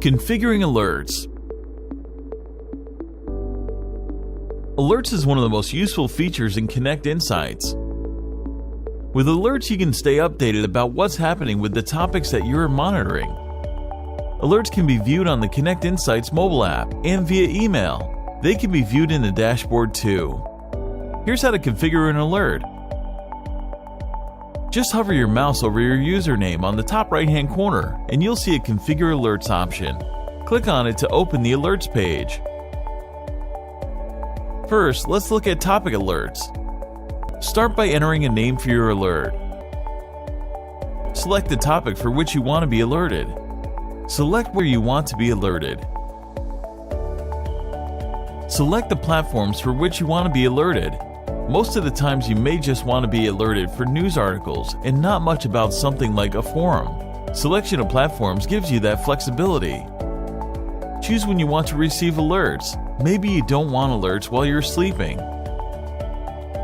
Configuring alerts. Alerts is one of the most useful features in Konnect Insights. With alerts, you can stay updated about what's happening with the topics that you're monitoring. Alerts can be viewed on the Konnect Insights mobile app and via email. They can be viewed in the dashboard too. Here's how to configure an alert. Just hover your mouse over your username on the top right-hand corner and you'll see a Configure Alerts option. Click on it to open the Alerts page. First, let's look at topic alerts. Start by entering a name for your alert. Select the topic for which you want to be alerted. Select where you want to be alerted. Select the platforms for which you want to be alerted. Most of the times you may just want to be alerted for news articles and not much about something like a forum. Selection of platforms gives you that flexibility. Choose when you want to receive alerts. Maybe you don't want alerts while you're sleeping.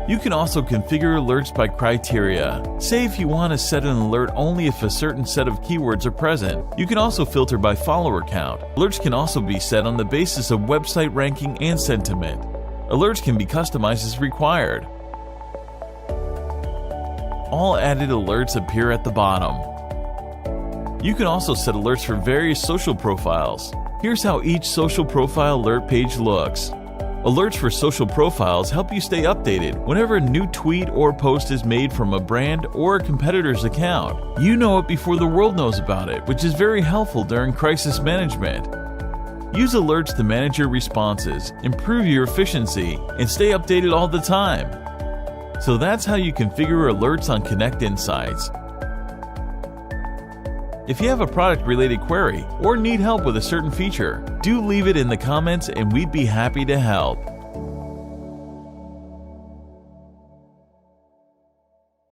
You can also configure alerts by criteria. Say if you want to set an alert only if a certain set of keywords are present. You can also filter by follower count. Alerts can also be set on the basis of website ranking and sentiment. Alerts can be customized as required. All added alerts appear at the bottom. You can also set alerts for various social profiles. Here's how each social profile alert page looks. Alerts for social profiles help you stay updated whenever a new tweet or post is made from a brand or a competitor's account. You know it before the world knows about it, which is very helpful during crisis management. Use alerts to manage your responses, improve your efficiency, and stay updated all the time. So that's how you configure alerts on Konnect Insights. If you have a product-related query or need help with a certain feature, do leave it in the comments and we'd be happy to help.